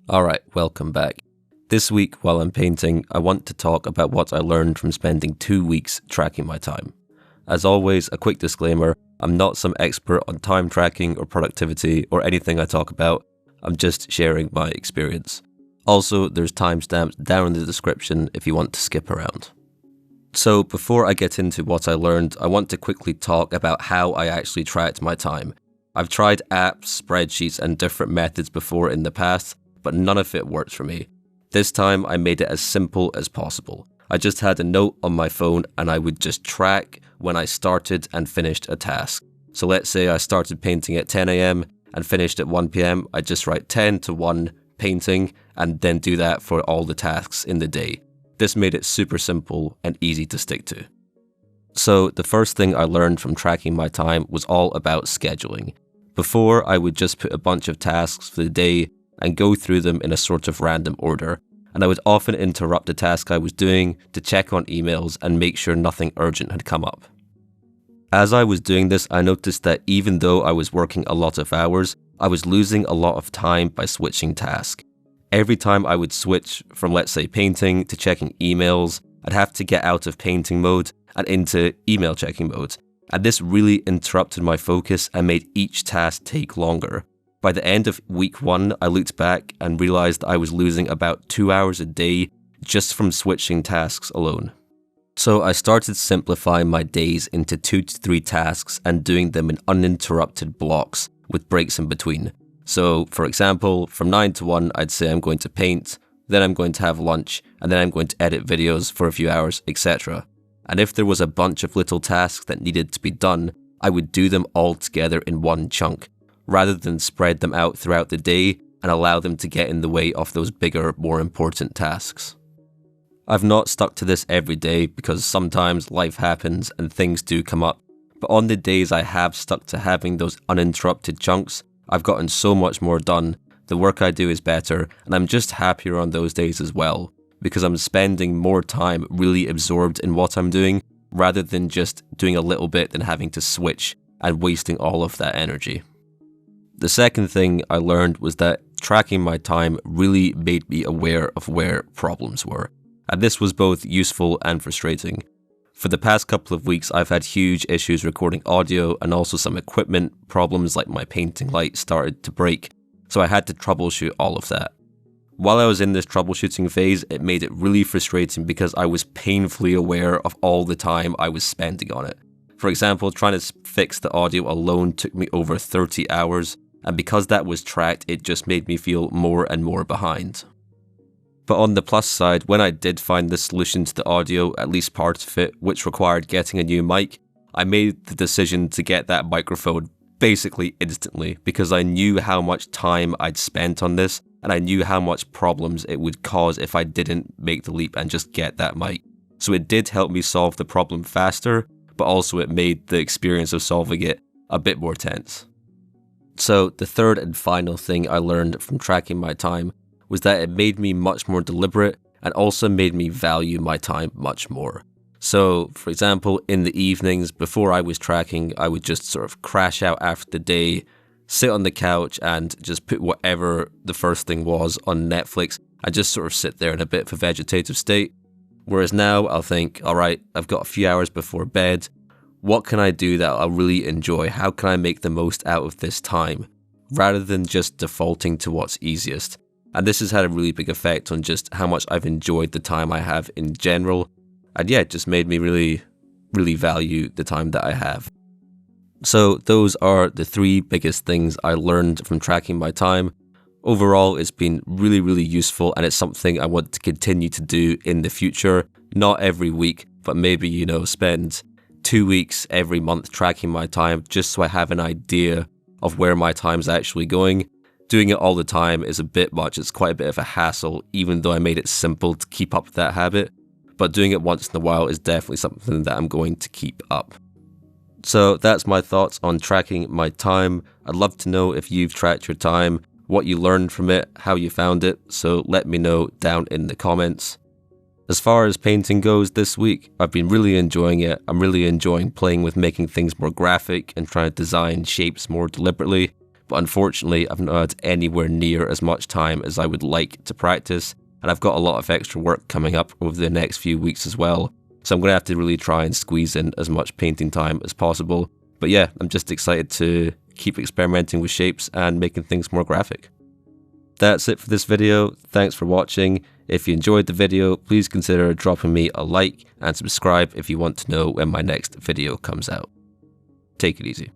Alright, welcome back. This week, while I'm painting, I want to talk about what I learned from spending 2 weeks tracking my time. As always, a quick disclaimer, I'm not some expert on time tracking or productivity or anything I talk about, I'm just sharing my experience. Also, there's timestamps down in the description if you want to skip around. So before I get into what I learned, I want to quickly talk about how I actually tracked my time. I've tried apps, spreadsheets, and different methods before in the past, but none of it worked for me. This time I made it as simple as possible. I just had a note on my phone and I would just track when I started and finished a task. So let's say I started painting at 10 AM and finished at 1 PM, I'd just write 10 to 1 painting and then do that for all the tasks in the day. This made it super simple and easy to stick to. So the first thing I learned from tracking my time was all about scheduling. Before, I would just put a bunch of tasks for the day and go through them in a sort of random order, and I would often interrupt the task I was doing to check on emails and make sure nothing urgent had come up. As I was doing this, I noticed that even though I was working a lot of hours, I was losing a lot of time by switching tasks. Every time I would switch from, let's say, painting to checking emails, I'd have to get out of painting mode and into email checking mode, and this really interrupted my focus and made each task take longer. By the end of week 1, I looked back and realized I was losing about 2 hours a day just from switching tasks alone. So I started simplifying my days into 2 to 3 tasks and doing them in uninterrupted blocks with breaks in between. So for example, from 9 to 1, I'd say I'm going to paint, then I'm going to have lunch, and then I'm going to edit videos for a few hours, etc. And if there was a bunch of little tasks that needed to be done, I would do them all together in one chunk, rather than spread them out throughout the day and allow them to get in the way of those bigger, more important tasks. I've not stuck to this every day because sometimes life happens and things do come up, but on the days I have stuck to having those uninterrupted chunks, I've gotten so much more done, the work I do is better, and I'm just happier on those days as well, because I'm spending more time really absorbed in what I'm doing, rather than just doing a little bit and having to switch and wasting all of that energy. The second thing I learned was that tracking my time really made me aware of where problems were, and this was both useful and frustrating. For the past couple of weeks, I've had huge issues recording audio and also some equipment problems like my painting light started to break, so I had to troubleshoot all of that. While I was in this troubleshooting phase, it made it really frustrating because I was painfully aware of all the time I was spending on it. For example, trying to fix the audio alone took me over 30 hours, and because that was tracked, it just made me feel more and more behind. But on the plus side, when I did find the solution to the audio, at least part of it, which required getting a new mic, I made the decision to get that microphone basically instantly because I knew how much time I'd spent on this and I knew how much problems it would cause if I didn't make the leap and just get that mic. So it did help me solve the problem faster, but also it made the experience of solving it a bit more tense. So the third and final thing I learned from tracking my time was that it made me much more deliberate and also made me value my time much more. So, for example, in the evenings before I was tracking, I would just sort of crash out after the day, sit on the couch and just put whatever the first thing was on Netflix and just sort of sit there in a bit of a vegetative state. Whereas now I'll think, alright, I've got a few hours before bed. What can I do that I'll really enjoy? How can I make the most out of this time? Rather than just defaulting to what's easiest. And this has had a really big effect on just how much I've enjoyed the time I have in general. And yeah, it just made me really, really value the time that I have. So those are the 3 biggest things I learned from tracking my time. Overall, it's been really, really useful and it's something I want to continue to do in the future. Not every week, but maybe, spend 2 weeks every month tracking my time just so I have an idea of where my time's actually going. Doing it all the time is a bit much, it's quite a bit of a hassle, even though I made it simple to keep up that habit. But doing it once in a while is definitely something that I'm going to keep up. So that's my thoughts on tracking my time. I'd love to know if you've tracked your time, what you learned from it, how you found it, so let me know down in the comments. As far as painting goes this week, I've been really enjoying it. I'm really enjoying playing with making things more graphic and trying to design shapes more deliberately. but unfortunately I've not had anywhere near as much time as I would like to practice, and I've got a lot of extra work coming up over the next few weeks as well, so I'm going to have to really try and squeeze in as much painting time as possible. But yeah, I'm just excited to keep experimenting with shapes and making things more graphic. That's it for this video. Thanks for watching. If you enjoyed the video, please consider dropping me a like and subscribe if you want to know when my next video comes out. Take it easy.